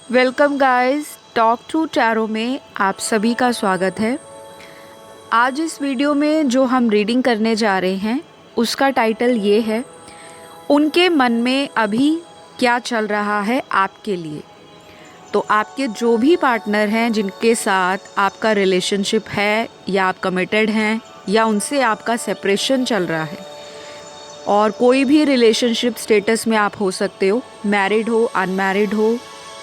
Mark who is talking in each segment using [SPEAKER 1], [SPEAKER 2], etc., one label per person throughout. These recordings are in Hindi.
[SPEAKER 1] Welcome guys, talk to tarot में आप सभी का स्वागत है। आज इस वीडियो में जो हम रीडिंग करने जा रहे हैं उसका टाइटल ये है, उनके मन में अभी क्या चल रहा है आपके लिए। तो आपके जो भी पार्टनर हैं जिनके साथ आपका रिलेशनशिप है या आप कमिटेड हैं या उनसे आपका सेपरेशन चल रहा है, और कोई भी रिलेशनशिप स्टेटस में आप हो सकते हो, मैरिड हो, अनमैरिड हो,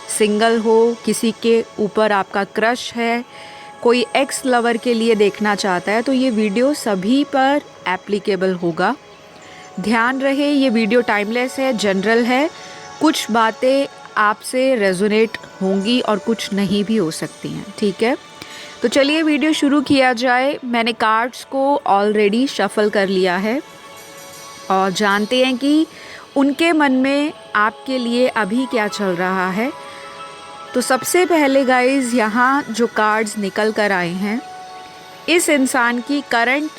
[SPEAKER 1] सिंगल हो, किसी के ऊपर आपका क्रश है, कोई एक्स लवर के लिए देखना चाहता है, तो ये वीडियो सभी पर एप्लीकेबल होगा। ध्यान रहे ये वीडियो टाइमलेस है, जनरल है। कुछ बातें आपसे रेजोनेट होंगी और कुछ नहीं भी हो सकती हैं, ठीक है। तो चलिए वीडियो शुरू किया जाए। मैंने कार्ड्स को ऑलरेडी शफल कर लिया है और जानते हैं कि उनके मन में आपके लिए अभी क्या चल रहा है। तो सबसे पहले गाइस, यहाँ जो कार्ड्स निकल कर आए हैं इस इंसान की करंट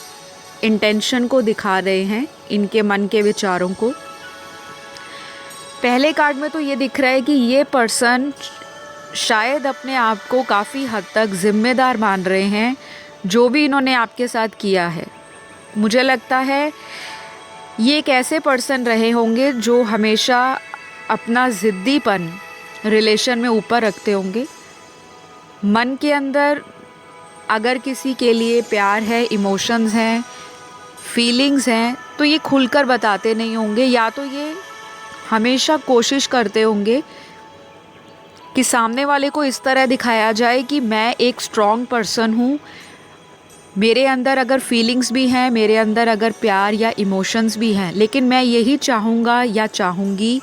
[SPEAKER 1] इंटेंशन को दिखा रहे हैं, इनके मन के विचारों को। पहले कार्ड में तो ये दिख रहा है कि ये पर्सन शायद अपने आप को काफ़ी हद तक जिम्मेदार मान रहे हैं जो भी इन्होंने आपके साथ किया है। मुझे लगता है ये एक ऐसे पर्सन रहे होंगे जो हमेशा अपना ज़िद्दीपन रिलेशन में ऊपर रखते होंगे। मन के अंदर अगर किसी के लिए प्यार है, इमोशंस हैं, फीलिंग्स हैं, तो ये खुलकर बताते नहीं होंगे, या तो ये हमेशा कोशिश करते होंगे कि सामने वाले को इस तरह दिखाया जाए कि मैं एक स्ट्रॉन्ग पर्सन हूँ, मेरे अंदर अगर फीलिंग्स भी हैं, मेरे अंदर अगर प्यार या इमोशंस भी हैं, लेकिन मैं यही चाहूँगा या चाहूँगी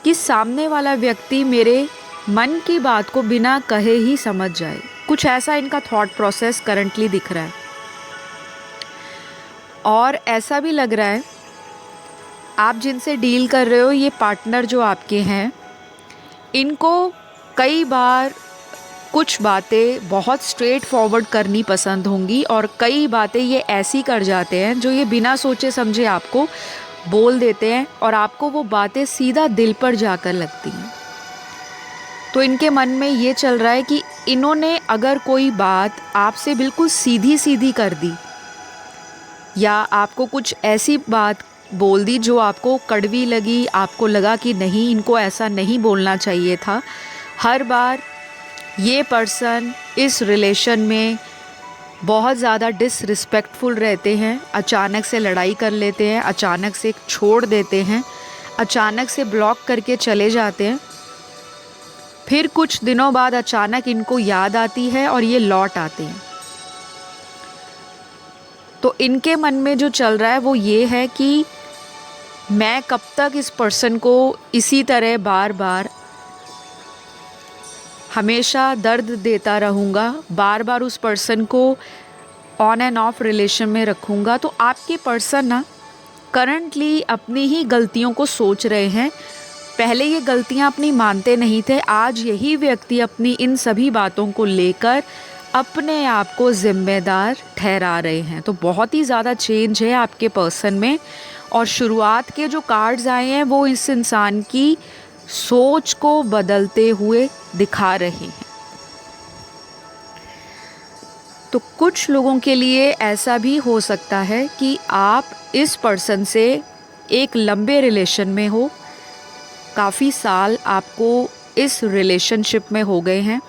[SPEAKER 1] कि सामने वाला व्यक्ति मेरे मन की बात को बिना कहे ही समझ जाए। कुछ ऐसा इनका थॉट प्रोसेस करंटली दिख रहा है। और ऐसा भी लग रहा है आप जिनसे डील कर रहे हो, ये पार्टनर जो आपके हैं, इनको कई बार कुछ बातें बहुत स्ट्रेट फॉरवर्ड करनी पसंद होंगी और कई बातें ये ऐसी कर जाते हैं जो ये बिना सोचे समझे आपको बोल देते हैं और आपको वो बातें सीधा दिल पर जाकर लगती हैं। तो इनके मन में ये चल रहा है कि इन्होंने अगर कोई बात आपसे बिल्कुल सीधी सीधी कर दी या आपको कुछ ऐसी बात बोल दी जो आपको कड़वी लगी, आपको लगा कि नहीं, इनको ऐसा नहीं बोलना चाहिए था, हर बार ये पर्सन इस रिलेशन में बहुत ज़्यादा डिसरिस्पेक्टफुल रहते हैं। अचानक से लड़ाई कर लेते हैं, अचानक से छोड़ देते हैं, अचानक से ब्लॉक करके चले जाते हैं। फिर कुछ दिनों बाद अचानक इनको याद आती है और ये लौट आते हैं। तो इनके मन में जो चल रहा है वो ये है कि मैं कब तक इस पर्सन को इसी तरह बार बार हमेशा दर्द देता रहूँगा, बार बार उस पर्सन को ऑन एंड ऑफ रिलेशन में रखूँगा। तो आपके पर्सन ना करंटली अपनी ही गलतियों को सोच रहे हैं। पहले ये गलतियाँ अपनी मानते नहीं थे, आज यही व्यक्ति अपनी इन सभी बातों को लेकर अपने आप को जिम्मेदार ठहरा रहे हैं। तो बहुत ही ज़्यादा चेंज है आपके पर्सन में। और शुरुआत के जो कार्ड्स आए हैं वो इस इंसान की सोच को बदलते हुए दिखा रहे हैं। तो कुछ लोगों के लिए ऐसा भी हो सकता है कि आप इस पर्सन से एक लंबे रिलेशन में हो, काफ़ी साल आपको इस रिलेशनशिप में हो गए हैं।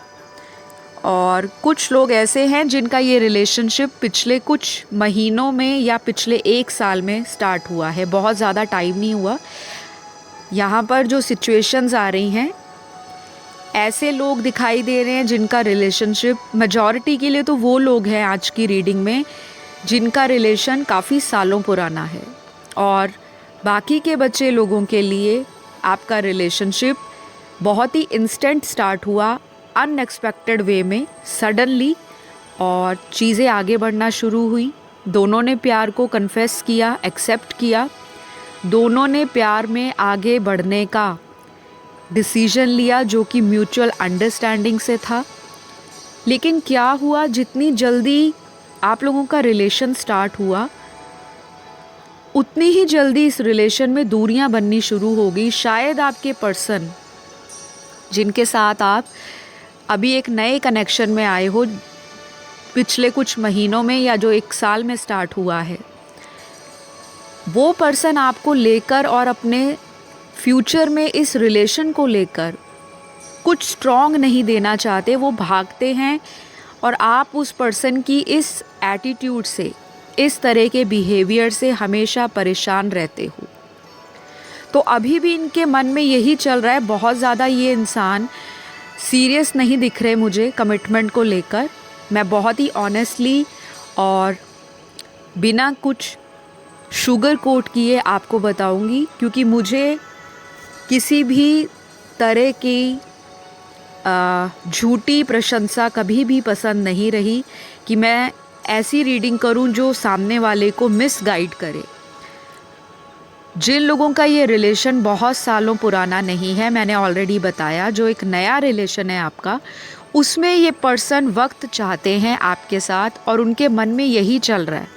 [SPEAKER 1] और कुछ लोग ऐसे हैं जिनका ये रिलेशनशिप पिछले कुछ महीनों में या पिछले 1 साल में स्टार्ट हुआ है, बहुत ज़्यादा टाइम नहीं हुआ। यहाँ पर जो सिचुएशंस आ रही हैं, ऐसे लोग दिखाई दे रहे हैं जिनका रिलेशनशिप, मेजॉरिटी के लिए तो वो लोग हैं आज की रीडिंग में जिनका रिलेशन काफ़ी सालों पुराना है, और बाकी के बचे लोगों के लिए आपका रिलेशनशिप बहुत ही इंस्टेंट स्टार्ट हुआ, अनएक्सपेक्टेड वे में, सडनली, और चीज़ें आगे बढ़ना शुरू हुई। दोनों ने प्यार को कन्फेस किया, एक्सेप्ट किया, दोनों ने प्यार में आगे बढ़ने का डिसीजन लिया जो कि म्यूचुअल अंडरस्टैंडिंग से था। लेकिन क्या हुआ, जितनी जल्दी आप लोगों का रिलेशन स्टार्ट हुआ उतनी ही जल्दी इस रिलेशन में दूरियां बननी शुरू हो गई। शायद आपके पर्सन जिनके साथ आप अभी एक नए कनेक्शन में आए हो, पिछले कुछ महीनों में या जो 1 साल में स्टार्ट हुआ है, वो पर्सन आपको लेकर और अपने फ्यूचर में इस रिलेशन को लेकर कुछ स्ट्रॉन्ग नहीं देना चाहते, वो भागते हैं और आप उस पर्सन की इस एटीट्यूड से, इस तरह के बिहेवियर से हमेशा परेशान रहते हो। तो अभी भी इनके मन में यही चल रहा है, बहुत ज़्यादा ये इंसान सीरियस नहीं दिख रहे मुझे कमिटमेंट को लेकर। मैं बहुत ही ऑनेस्टली और बिना कुछ शुगर कोट किए आपको बताऊंगी, क्योंकि मुझे किसी भी तरह की झूठी प्रशंसा कभी भी पसंद नहीं रही कि मैं ऐसी रीडिंग करूं जो सामने वाले को मिसगाइड करे। जिन लोगों का ये रिलेशन बहुत सालों पुराना नहीं है, मैंने ऑलरेडी बताया, जो एक नया रिलेशन है आपका, उसमें ये पर्सन वक्त चाहते हैं आपके साथ और उनके मन में यही चल रहा है।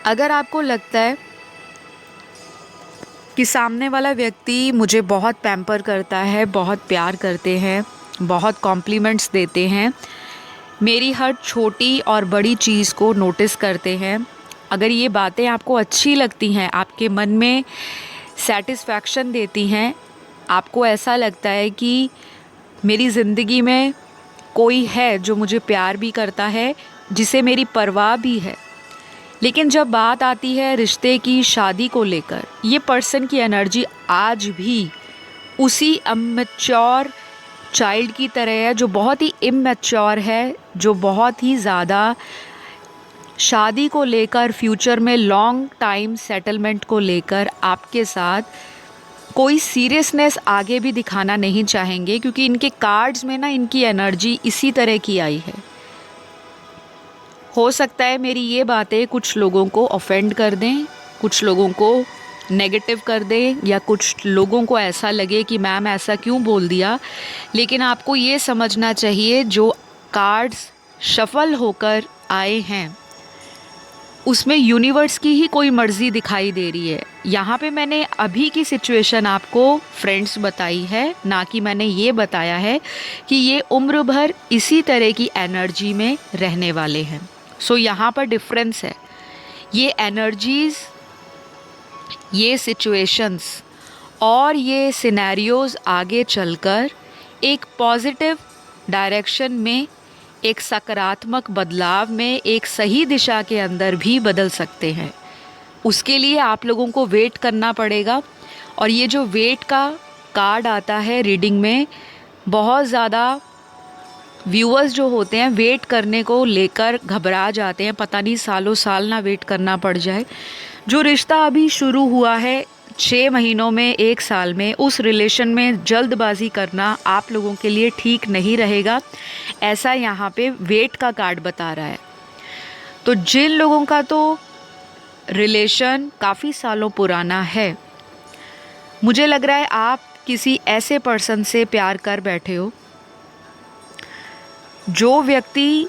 [SPEAKER 1] अगर आपको लगता है कि सामने वाला व्यक्ति मुझे बहुत पैम्पर करता है, बहुत प्यार करते हैं, बहुत कॉम्प्लीमेंट्स देते हैं, मेरी हर छोटी और बड़ी चीज़ को नोटिस करते हैं, अगर ये बातें आपको अच्छी लगती हैं, आपके मन में सेटिस्फैक्शन देती हैं, आपको ऐसा लगता है कि मेरी ज़िंदगी में कोई है जो मुझे प्यार भी करता है, जिसे मेरी परवाह भी है, लेकिन जब बात आती है रिश्ते की, शादी को लेकर, ये पर्सन की एनर्जी आज भी उसी इमैच्योर चाइल्ड की तरह है, जो बहुत ही इमैच्योर है, जो बहुत ही ज़्यादा शादी को लेकर, फ्यूचर में लॉन्ग टाइम सेटलमेंट को लेकर आपके साथ कोई सीरियसनेस आगे भी दिखाना नहीं चाहेंगे, क्योंकि इनके कार्ड्स में ना इनकी एनर्जी इसी तरह की आई है। हो सकता है मेरी ये बातें कुछ लोगों को ऑफेंड कर दें, कुछ लोगों को नेगेटिव कर दें, या कुछ लोगों को ऐसा लगे कि मैम ऐसा क्यों बोल दिया, लेकिन आपको ये समझना चाहिए जो कार्ड्स शफल होकर आए हैं उसमें यूनिवर्स की ही कोई मर्ज़ी दिखाई दे रही है। यहाँ पे मैंने अभी की सिचुएशन आपको फ्रेंड्स बताई है, ना कि मैंने ये बताया है कि ये उम्र भर इसी तरह की एनर्जी में रहने वाले हैं। सो यहाँ पर डिफरेंस है। ये एनर्जीज़, ये सिचुएशंस और ये सिनेरियोज़ आगे चलकर एक पॉजिटिव डायरेक्शन में, एक सकारात्मक बदलाव में, एक सही दिशा के अंदर भी बदल सकते हैं। उसके लिए आप लोगों को वेट करना पड़ेगा। और ये जो वेट का कार्ड आता है रीडिंग में, बहुत ज़्यादा व्यूअर्स जो होते हैं वेट करने को लेकर घबरा जाते हैं, पता नहीं सालों साल ना वेट करना पड़ जाए। जो रिश्ता अभी शुरू हुआ है 6 महीनों में, 1 साल में, उस रिलेशन में जल्दबाजी करना आप लोगों के लिए ठीक नहीं रहेगा, ऐसा यहाँ पे वेट का कार्ड बता रहा है। तो जिन लोगों का तो रिलेशन काफ़ी सालों पुराना है, मुझे लग रहा है आप किसी ऐसे पर्सन से प्यार कर बैठे हो, जो व्यक्ति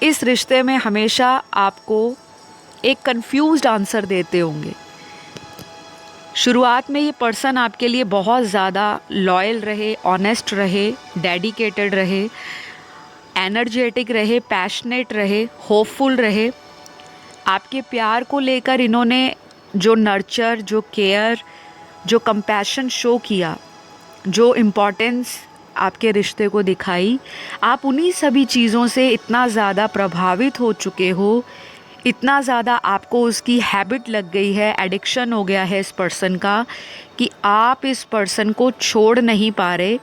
[SPEAKER 1] इस रिश्ते में हमेशा आपको एक कंफ्यूज्ड आंसर देते होंगे। शुरुआत में ये पर्सन आपके लिए बहुत ज़्यादा लॉयल रहे, ऑनेस्ट रहे, डेडिकेटेड रहे, एनर्जेटिक रहे, पैशनेट रहे, होपफुल रहे। आपके प्यार को लेकर इन्होंने जो नर्चर, जो केयर, जो कंपैशन शो किया, जो इम्पोर्टेंस आपके रिश्ते को दिखाई, आप उन्हीं सभी चीज़ों से इतना ज़्यादा प्रभावित हो चुके हो, इतना ज़्यादा आपको उसकी हैबिट लग गई है, एडिक्शन हो गया है इस पर्सन का, कि आप इस पर्सन को छोड़ नहीं पा रहे।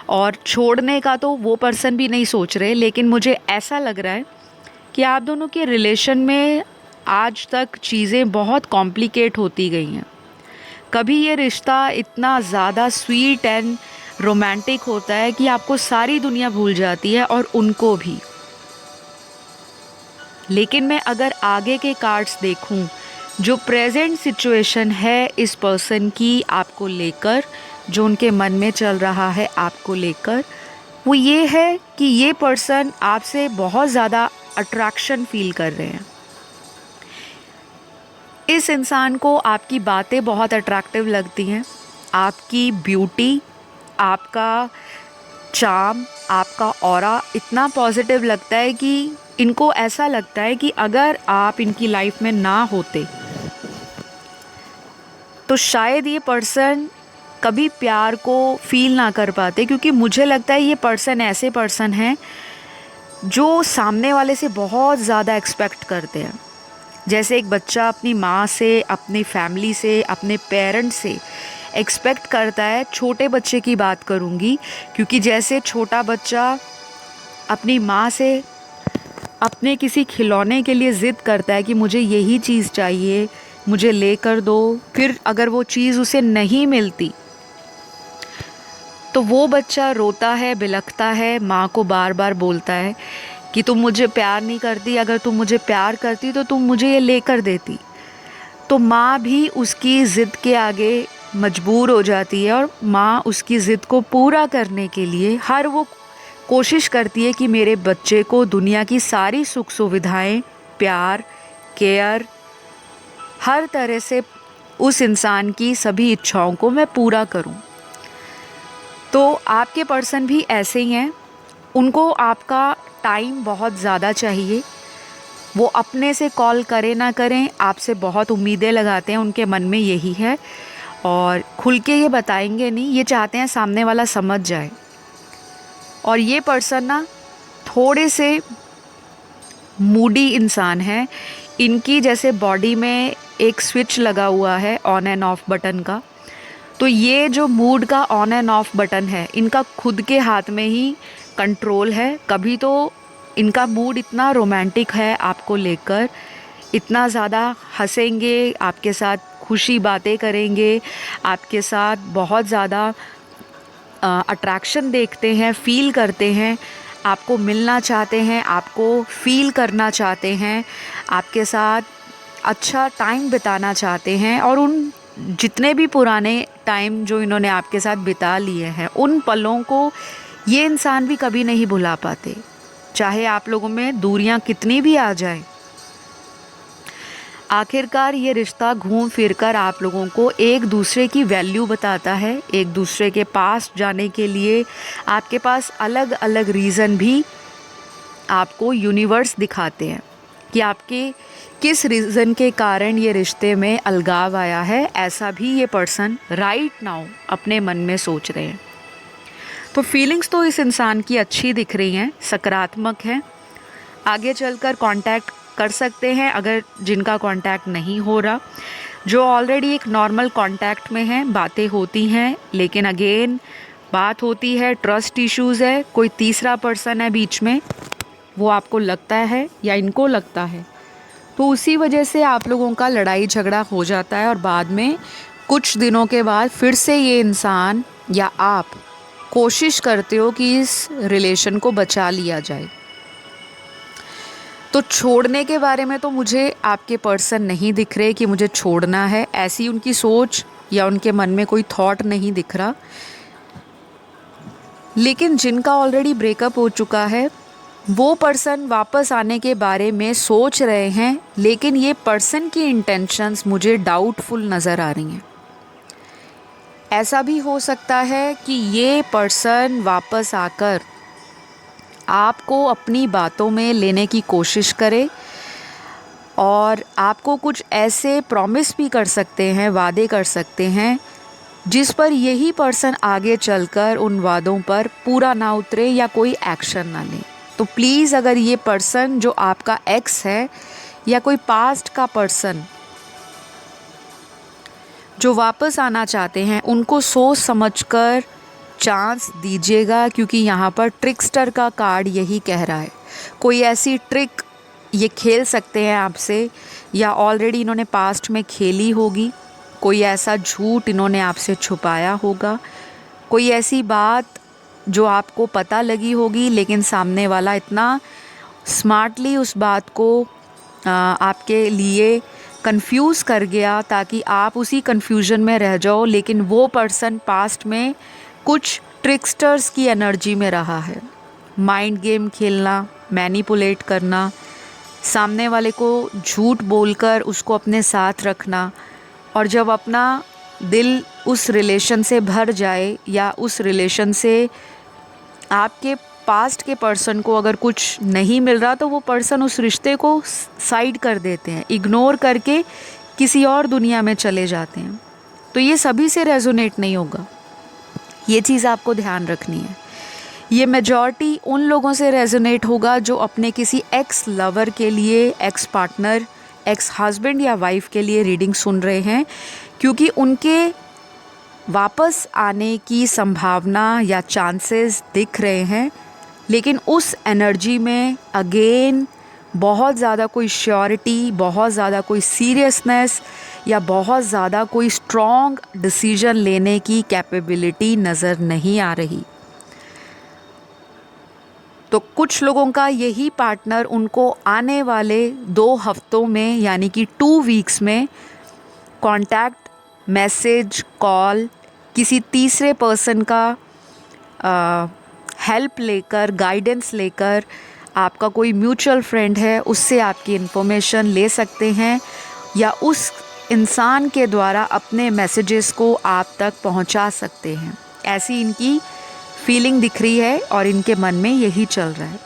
[SPEAKER 1] और छोड़ने का तो वो पर्सन भी नहीं सोच रहे, लेकिन मुझे ऐसा लग रहा है कि आप दोनों के रिलेशन में आज तक चीज़ें बहुत कॉम्प्लिकेट होती गई हैं। कभी ये रिश्ता इतना ज़्यादा स्वीट एंड रोमांटिक होता है कि आपको सारी दुनिया भूल जाती है और उनको भी। लेकिन मैं अगर आगे के कार्ड्स देखूं, जो प्रेजेंट सिचुएशन है इस पर्सन की आपको लेकर, जो उनके मन में चल रहा है आपको लेकर, वो ये है कि ये पर्सन आपसे बहुत ज़्यादा अट्रैक्शन फील कर रहे हैं। इस इंसान को आपकी बातें बहुत अट्रैक्टिव लगती हैं, आपकी ब्यूटी, आपका चार्म, आपका ऑरा इतना पॉजिटिव लगता है कि इनको ऐसा लगता है कि अगर आप इनकी लाइफ में ना होते तो शायद ये पर्सन कभी प्यार को फील ना कर पाते, क्योंकि मुझे लगता है ये पर्सन ऐसे पर्सन हैं जो सामने वाले से बहुत ज़्यादा एक्सपेक्ट करते हैं। जैसे एक बच्चा अपनी माँ से, अपनी फैमिली से, अपने पेरेंट्स से एक्सपेक्ट करता है। छोटे बच्चे की बात करूँगी, क्योंकि जैसे छोटा बच्चा अपनी माँ से अपने किसी खिलौने के लिए ज़िद करता है कि मुझे यही चीज़ चाहिए, मुझे लेकर दो, फिर अगर वो चीज़ उसे नहीं मिलती तो वो बच्चा रोता है, बिलखता है, माँ को बार बार बोलता है कि तुम मुझे प्यार नहीं करती, अगर तुम मुझे प्यार करती तो तुम मुझे ये लेकर देती। तो माँ भी उसकी ज़िद के आगे मजबूर हो जाती है और माँ उसकी ज़िद को पूरा करने के लिए हर वो कोशिश करती है कि मेरे बच्चे को दुनिया की सारी सुख सुविधाएं, प्यार, केयर, हर तरह से उस इंसान की सभी इच्छाओं को मैं पूरा करूं। तो आपके पर्सन भी ऐसे ही हैं। उनको आपका टाइम बहुत ज़्यादा चाहिए। वो अपने से कॉल करें ना करें, आपसे बहुत उम्मीदें लगाते हैं, उनके मन में यही है, और खुल के ये बताएंगे नहीं। ये चाहते हैं सामने वाला समझ जाए। और ये पर्सन ना थोड़े से मूडी इंसान है। इनकी जैसे बॉडी में एक स्विच लगा हुआ है ऑन एंड ऑफ बटन का, तो ये जो मूड का ऑन एंड ऑफ बटन है इनका खुद के हाथ में ही कंट्रोल है। कभी तो इनका मूड इतना रोमांटिक है आपको लेकर, इतना ज़्यादा हंसेंगे, आपके साथ खुशी बातें करेंगे, आपके साथ बहुत ज़्यादा अट्रैक्शन देखते हैं, फील करते हैं, आपको मिलना चाहते हैं, आपको फील करना चाहते हैं, आपके साथ अच्छा टाइम बिताना चाहते हैं। और उन जितने भी पुराने टाइम जो इन्होंने आपके साथ बिता लिए हैं, उन पलों को ये इंसान भी कभी नहीं भुला पाते, चाहे आप लोगों में दूरियां कितनी भी आ जाए। आखिरकार ये रिश्ता घूम फिर कर आप लोगों को एक दूसरे की वैल्यू बताता है। एक दूसरे के पास जाने के लिए आपके पास अलग अलग रीज़न भी आपको यूनिवर्स दिखाते हैं कि आपके किस रीज़न के कारण ये रिश्ते में अलगाव आया है। ऐसा भी ये पर्सन राइट नाउ अपने मन में सोच रहे हैं। तो फीलिंग्स तो इस इंसान की अच्छी दिख रही हैं, सकारात्मक हैं। आगे चलकर कांटेक्ट कर सकते हैं अगर जिनका कांटेक्ट नहीं हो रहा। जो ऑलरेडी एक नॉर्मल कांटेक्ट में हैं, बातें होती हैं, लेकिन अगेन बात होती है, ट्रस्ट इश्यूज़ है, कोई तीसरा पर्सन है बीच में, वो आपको लगता है या इनको लगता है, तो उसी वजह से आप लोगों का लड़ाई झगड़ा हो जाता है। और बाद में कुछ दिनों के बाद फिर से ये इंसान या आप कोशिश करते हो कि इस रिलेशन को बचा लिया जाए। तो छोड़ने के बारे में तो मुझे आपके पर्सन नहीं दिख रहे कि मुझे छोड़ना है, ऐसी उनकी सोच या उनके मन में कोई थॉट नहीं दिख रहा। लेकिन जिनका ऑलरेडी ब्रेकअप हो चुका है वो पर्सन वापस आने के बारे में सोच रहे हैं, लेकिन ये पर्सन की इंटेंशंस मुझे डाउटफुल नज़र आ रही हैं। ऐसा भी हो सकता है कि ये पर्सन वापस आकर आपको अपनी बातों में लेने की कोशिश करे और आपको कुछ ऐसे प्रॉमिस भी कर सकते हैं, वादे कर सकते हैं, जिस पर यही पर्सन आगे चलकर उन वादों पर पूरा ना उतरे या कोई एक्शन ना ले। तो प्लीज़ अगर ये पर्सन जो आपका एक्स है या कोई पास्ट का पर्सन जो वापस आना चाहते हैं, उनको सोच समझकर चांस दीजिएगा, क्योंकि यहाँ पर ट्रिकस्टर का कार्ड यही कह रहा है। कोई ऐसी ट्रिक ये खेल सकते हैं आपसे, या ऑलरेडी इन्होंने पास्ट में खेली होगी, कोई ऐसा झूठ इन्होंने आपसे छुपाया होगा, कोई ऐसी बात जो आपको पता लगी होगी लेकिन सामने वाला इतना स्मार्टली उस बात को आपके लिए कंफ्यूज कर गया ताकि आप उसी कंफ्यूजन में रह जाओ। लेकिन वो पर्सन पास्ट में कुछ ट्रिकस्टर्स की एनर्जी में रहा है। माइंड गेम खेलना, मैनिपुलेट करना, सामने वाले को झूठ बोलकर उसको अपने साथ रखना, और जब अपना दिल उस रिलेशन से भर जाए या उस रिलेशन से आपके पास्ट के पर्सन को अगर कुछ नहीं मिल रहा तो वो पर्सन उस रिश्ते को साइड कर देते हैं, इग्नोर करके किसी और दुनिया में चले जाते हैं। तो ये सभी से रेजोनेट नहीं होगा, ये चीज़ आपको ध्यान रखनी है। ये मेजॉरिटी उन लोगों से रेजोनेट होगा जो अपने किसी एक्स लवर के लिए, एक्स पार्टनर, एक्स हस्बैंड या वाइफ के लिए रीडिंग सुन रहे हैं, क्योंकि उनके वापस आने की संभावना या चांसेस दिख रहे हैं, लेकिन उस एनर्जी में अगेन बहुत ज़्यादा कोई श्योरिटी, बहुत ज़्यादा कोई सीरियसनेस या बहुत ज़्यादा कोई स्ट्रॉन्ग डिसीजन लेने की कैपेबिलिटी नज़र नहीं आ रही। तो कुछ लोगों का यही पार्टनर उनको आने वाले 2 हफ्तों में यानी कि 2 वीक्स में कॉन्टैक्ट, मैसेज, कॉल, किसी तीसरे पर्सन का हेल्प लेकर, गाइडेंस लेकर, आपका कोई म्यूचुअल फ्रेंड है उससे आपकी इन्फॉर्मेशन ले सकते हैं या उस इंसान के द्वारा अपने मैसेजेस को आप तक पहुंचा सकते हैं। ऐसी इनकी फीलिंग दिख रही है और इनके मन में यही चल रहा है।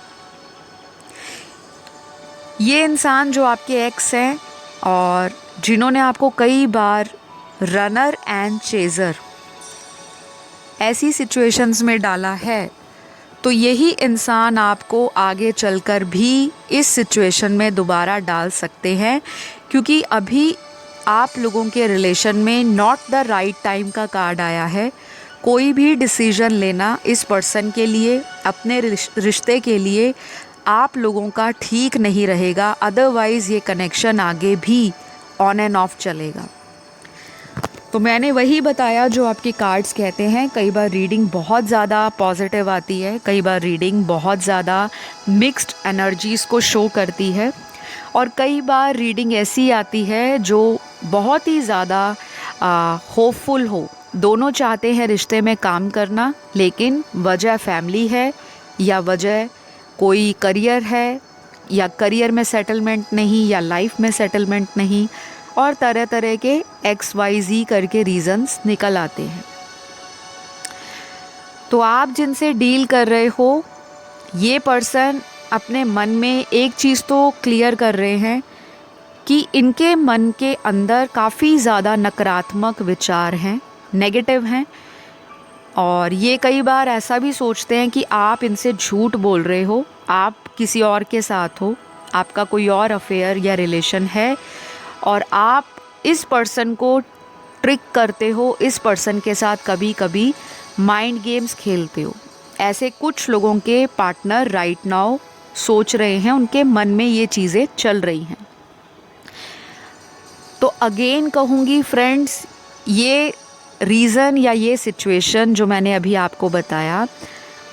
[SPEAKER 1] ये इंसान जो आपके एक्स हैं और जिन्होंने आपको कई बार रनर एंड चेज़र ऐसी सिचुएशंस में डाला है, तो यही इंसान आपको आगे चलकर भी इस सिचुएशन में दोबारा डाल सकते हैं, क्योंकि अभी आप लोगों के रिलेशन में नॉट द राइट टाइम का कार्ड आया है। कोई भी डिसीजन लेना इस पर्सन के लिए, अपने रिश्ते के लिए आप लोगों का ठीक नहीं रहेगा, अदरवाइज़ ये कनेक्शन आगे भी ऑन एंड ऑफ चलेगा। तो मैंने वही बताया जो आपके कार्ड्स कहते हैं। कई बार रीडिंग बहुत ज़्यादा पॉजिटिव आती है, कई बार रीडिंग बहुत ज़्यादा मिक्स्ड एनर्जीज़ को शो करती है, और कई बार रीडिंग ऐसी आती है जो बहुत ही ज़्यादा होपफुल हो। दोनों चाहते हैं रिश्ते में काम करना, लेकिन वजह फैमिली है या वजह कोई करियर है या करियर में सेटलमेंट नहीं या लाइफ में सेटलमेंट नहीं, और तरह तरह के XYZ करके रीज़न्स निकल आते हैं। तो आप जिनसे डील कर रहे हो, ये पर्सन अपने मन में एक चीज़ तो क्लियर कर रहे हैं कि इनके मन के अंदर काफ़ी ज़्यादा नकारात्मक विचार हैं, नेगेटिव हैं, और ये कई बार ऐसा भी सोचते हैं कि आप इनसे झूठ बोल रहे हो, आप किसी और के साथ हो, आपका कोई और अफेयर या रिलेशन है, और आप इस पर्सन को ट्रिक करते हो, इस पर्सन के साथ कभी कभी माइंड गेम्स खेलते हो। ऐसे कुछ लोगों के पार्टनर राइट नाउ सोच रहे हैं, उनके मन में ये चीज़ें चल रही हैं। तो अगेन कहूँगी फ्रेंड्स, ये रीज़न या ये सिचुएशन जो मैंने अभी आपको बताया,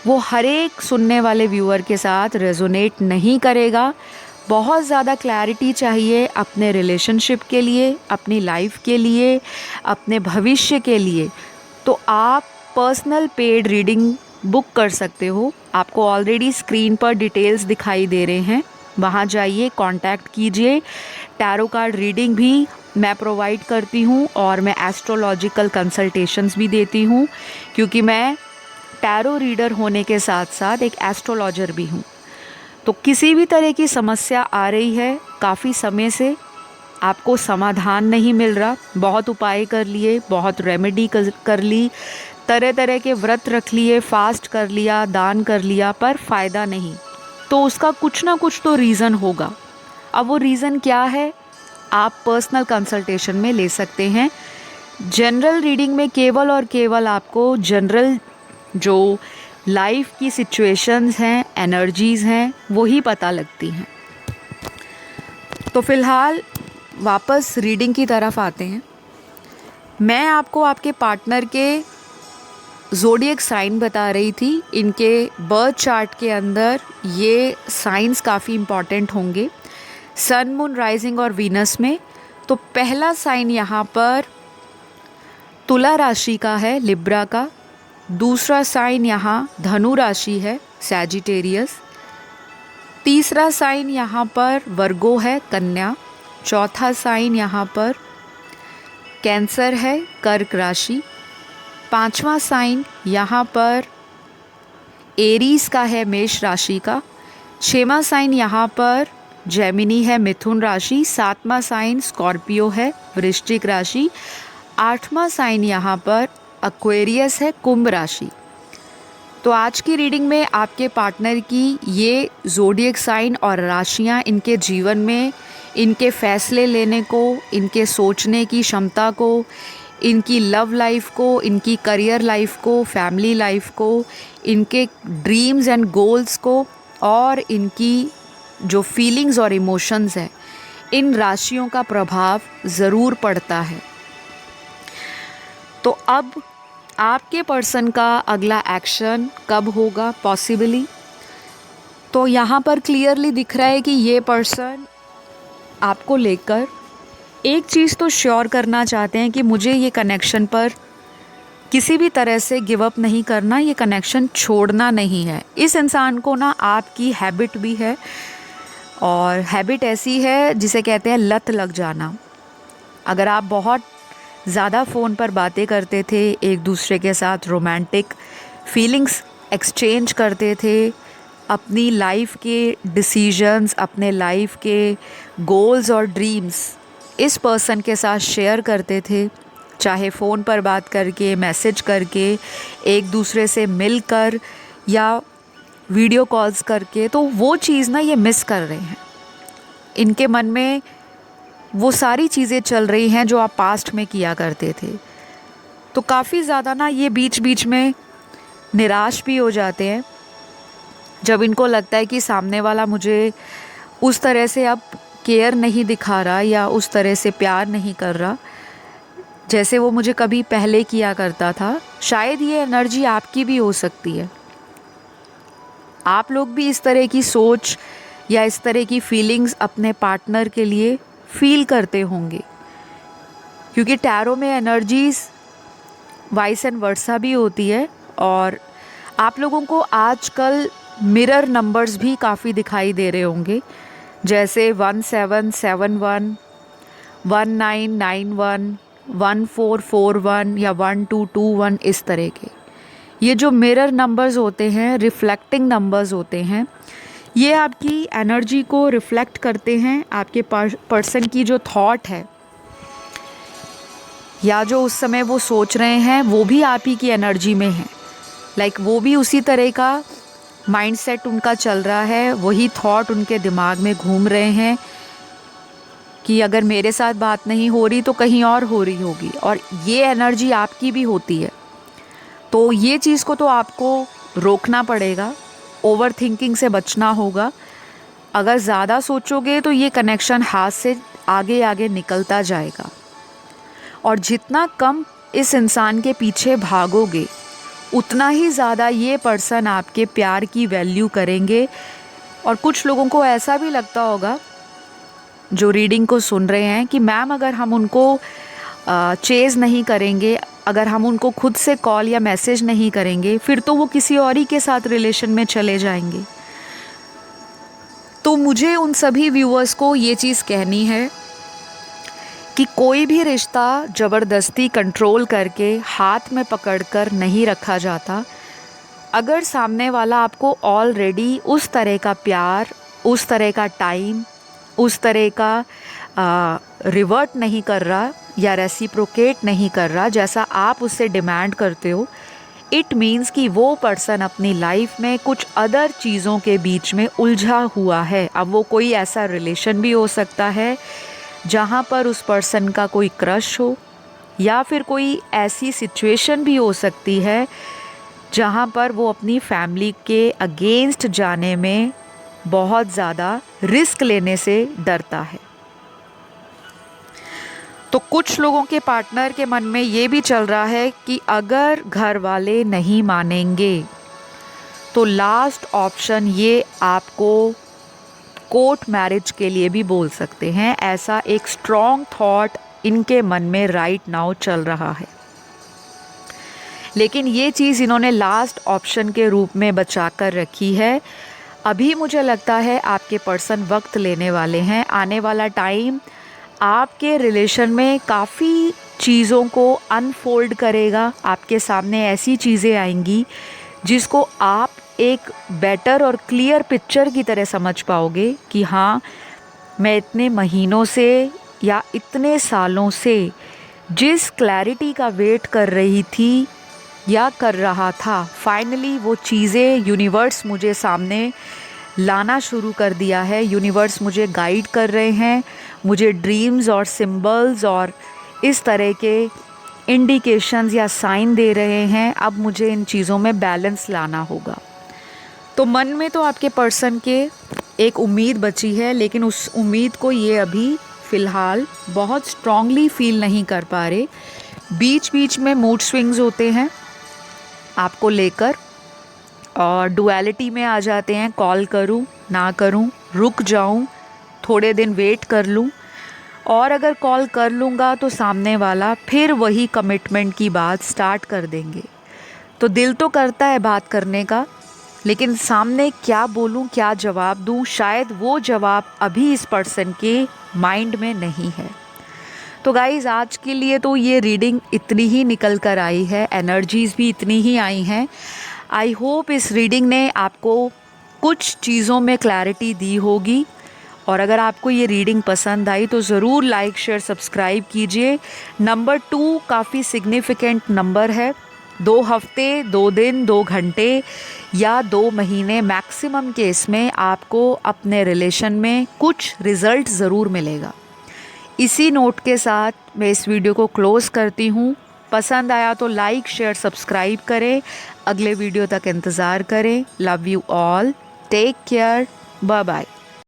[SPEAKER 1] वो हर एक सुनने वाले व्यूअर के साथ रेजोनेट नहीं करेगा। बहुत ज़्यादा क्लैरिटी चाहिए अपने रिलेशनशिप के लिए, अपनी लाइफ के लिए, अपने भविष्य के लिए, तो आप पर्सनल पेड रीडिंग बुक कर सकते हो। आपको ऑलरेडी स्क्रीन पर डिटेल्स दिखाई दे रहे हैं, वहाँ जाइए, कांटेक्ट कीजिए। टैरो कार्ड रीडिंग भी मैं प्रोवाइड करती हूँ और मैं एस्ट्रोलॉजिकल कंसल्टेशंस भी देती हूँ, क्योंकि मैं टैरो रीडर होने के साथ साथ एक एस्ट्रोलॉजर भी हूँ। तो किसी भी तरह की समस्या आ रही है, काफ़ी समय से आपको समाधान नहीं मिल रहा, बहुत उपाय कर लिए, बहुत रेमेडी कर ली, तरह तरह के व्रत रख लिए, फास्ट कर लिया, दान कर लिया, पर फ़ायदा नहीं, तो उसका कुछ ना कुछ तो रीज़न होगा। अब वो रीज़न क्या है, आप पर्सनल कंसल्टेशन में ले सकते हैं। जनरल रीडिंग में केवल और केवल आपको जनरल जो लाइफ की सिचुएशंस हैं, एनर्जीज़ हैं, वही पता लगती हैं। तो फ़िलहाल वापस रीडिंग की तरफ आते हैं। मैं आपको आपके पार्टनर के ज़ोडिएक साइन बता रही थी। इनके बर्थ चार्ट के अंदर ये साइंस काफ़ी इम्पॉर्टेंट होंगे, सन, मून, राइजिंग और वीनस में। तो पहला साइन यहाँ पर तुला राशि का है, लिब्रा का। दूसरा साइन यहाँ धनु राशि है, सैजिटेरियस। तीसरा साइन यहाँ पर वर्गो है, कन्या। चौथा साइन यहाँ पर कैंसर है कर्क राशि। 5वां साइन यहाँ पर एरीज का है, मेष राशि का। 6वां साइन यहाँ पर जेमिनी है, मिथुन राशि। 7वां साइन स्कॉर्पियो है, वृश्चिक राशि। 8वां साइन यहाँ पर एक्वेरियस है, कुंभ राशि। तो आज की रीडिंग में आपके पार्टनर की ये ज़ोडिएक साइन और राशियाँ इनके जीवन में, इनके फैसले लेने को, इनके सोचने की क्षमता को, इनकी लव लाइफ को, इनकी करियर लाइफ को, फैमिली लाइफ को, इनके ड्रीम्स एंड गोल्स को और इनकी जो फीलिंग्स और इमोशंस हैं, इन राशियों का प्रभाव ज़रूर पड़ता है। तो अब आपके पर्सन का अगला एक्शन कब होगा पॉसिबली, तो यहाँ पर क्लियरली दिख रहा है कि ये पर्सन आपको लेकर एक चीज़ तो श्योर करना चाहते हैं कि मुझे ये कनेक्शन पर किसी भी तरह से गिव अप नहीं करना, ये कनेक्शन छोड़ना नहीं है। इस इंसान को ना आपकी हैबिट भी है, और हैबिट ऐसी है जिसे कहते हैं लत लग जाना। अगर आप बहुत ज़्यादा फ़ोन पर बातें करते थे, एक दूसरे के साथ रोमांटिक फीलिंग्स एक्सचेंज करते थे, अपनी लाइफ के डिसीजंस, अपने लाइफ के गोल्स और ड्रीम्स इस पर्सन के साथ शेयर करते थे, चाहे फ़ोन पर बात करके, मैसेज करके, एक दूसरे से मिलकर या वीडियो कॉल्स करके, तो वो चीज़ ना ये मिस कर रहे हैं। इनके मन में वो सारी चीज़ें चल रही हैं जो आप पास्ट में किया करते थे। तो काफ़ी ज़्यादा ना ये बीच बीच में निराश भी हो जाते हैं जब इनको लगता है कि सामने वाला मुझे उस तरह से अब केयर नहीं दिखा रहा या उस तरह से प्यार नहीं कर रहा जैसे वो मुझे कभी पहले किया करता था। शायद ये एनर्जी आपकी भी हो सकती है। आप लोग भी इस तरह की सोच या इस तरह की फीलिंग्स अपने पार्टनर के लिए फील करते होंगे, क्योंकि टैरो में एनर्जीज वाइस एंड वर्सा भी होती है। और आप लोगों को आजकल मिरर नंबर्स भी काफ़ी दिखाई दे रहे होंगे, जैसे 1771, 1991, 1441 या 1221, इस तरह के ये जो मिरर नंबर्स होते हैं, रिफ्लेक्टिंग नंबर्स होते हैं, ये आपकी एनर्जी को रिफ्लेक्ट करते हैं। आपके पर्सन की जो थॉट है या जो उस समय वो सोच रहे हैं वो भी आप ही की एनर्जी में है। लाइक वो भी उसी तरह का माइंडसेट उनका चल रहा है, वही थॉट उनके दिमाग में घूम रहे हैं कि अगर मेरे साथ बात नहीं हो रही तो कहीं और हो रही होगी, और ये एनर्जी आपकी भी होती है। तो ये चीज़ को तो आपको रोकना पड़ेगा, ओवर थिंकिंग से बचना होगा। अगर ज़्यादा सोचोगे तो ये कनेक्शन हाथ से आगे आगे निकलता जाएगा, और जितना कम इस इंसान के पीछे भागोगे उतना ही ज़्यादा ये पर्सन आपके प्यार की वैल्यू करेंगे। और कुछ लोगों को ऐसा भी लगता होगा जो रीडिंग को सुन रहे हैं कि मैम अगर हम उनको चेज़ नहीं करेंगे, अगर हम उनको खुद से कॉल या मैसेज नहीं करेंगे, फिर तो वो किसी और ही के साथ रिलेशन में चले जाएंगे। तो मुझे उन सभी व्यूअर्स को ये चीज़ कहनी है कि कोई भी रिश्ता ज़बरदस्ती कंट्रोल करके हाथ में पकड़कर नहीं रखा जाता। अगर सामने वाला आपको ऑलरेडी उस तरह का प्यार, उस तरह का टाइम, उस तरह का रिवर्ट नहीं कर रहा या रेसिप्रोकेट नहीं कर रहा जैसा आप उससे डिमांड करते हो, इट मीन्स कि वो पर्सन अपनी लाइफ में कुछ अदर चीज़ों के बीच में उलझा हुआ है। अब वो कोई ऐसा रिलेशन भी हो सकता है जहाँ पर उस पर्सन का कोई क्रश हो, या फिर कोई ऐसी सिचुएशन भी हो सकती है जहाँ पर वो अपनी फैमिली के अगेंस्ट जाने में बहुत ज़्यादा रिस्क लेने से डरता है। तो कुछ लोगों के पार्टनर के मन में ये भी चल रहा है कि अगर घर वाले नहीं मानेंगे तो लास्ट ऑप्शन ये आपको कोर्ट मैरिज के लिए भी बोल सकते हैं। ऐसा एक स्ट्रॉन्ग थॉट इनके मन में राइट नाउ चल रहा है, लेकिन ये चीज़ इन्होंने लास्ट ऑप्शन के रूप में बचा कर रखी है। अभी मुझे लगता है आपके पर्सन वक्त लेने वाले हैं। आने वाला टाइम आपके रिलेशन में काफ़ी चीज़ों को अनफोल्ड करेगा। आपके सामने ऐसी चीज़ें आएंगी जिसको आप एक बेटर और क्लियर पिक्चर की तरह समझ पाओगे कि हाँ, मैं इतने महीनों से या इतने सालों से जिस क्लैरिटी का वेट कर रही थी या कर रहा था, फाइनली वो चीज़ें यूनिवर्स मुझे सामने लाना शुरू कर दिया है। यूनिवर्स मुझे गाइड कर रहे हैं, मुझे ड्रीम्स और सिंबल्स और इस तरह के इंडिकेशंस या साइन दे रहे हैं। अब मुझे इन चीज़ों में बैलेंस लाना होगा। तो मन में तो आपके पर्सन के एक उम्मीद बची है, लेकिन उस उम्मीद को ये अभी फ़िलहाल बहुत स्ट्रांगली फील नहीं कर पा रहे। बीच बीच में मूड स्विंग्स होते हैं आपको लेकर और डुअलिटी में आ जाते हैं। कॉल करूं ना करूं, रुक जाऊं, थोड़े दिन वेट कर लूं, और अगर कॉल कर लूँगा तो सामने वाला फिर वही कमिटमेंट की बात स्टार्ट कर देंगे। तो दिल तो करता है बात करने का, लेकिन सामने क्या बोलूं, क्या जवाब दूं, शायद वो जवाब अभी इस पर्सन के माइंड में नहीं है। तो गाइज़, आज के लिए तो ये रीडिंग इतनी ही निकल कर आई है, एनर्जीज़ भी इतनी ही आई हैं। आई होप इस रीडिंग ने आपको कुछ चीज़ों में क्लैरिटी दी होगी, और अगर आपको ये रीडिंग पसंद आई तो ज़रूर लाइक शेयर सब्सक्राइब कीजिए। नंबर 2 काफ़ी सिग्निफिकेंट नंबर है। 2 हफ्ते, 2 दिन, 2 घंटे या 2 महीने मैक्सिमम केस में आपको अपने रिलेशन में कुछ रिज़ल्ट ज़रूर मिलेगा। इसी नोट के साथ मैं इस वीडियो को क्लोज़ करती हूँ। पसंद आया तो लाइक शेयर सब्सक्राइब करें। अगले वीडियो तक इंतज़ार करें। Love you all, take care, bye bye.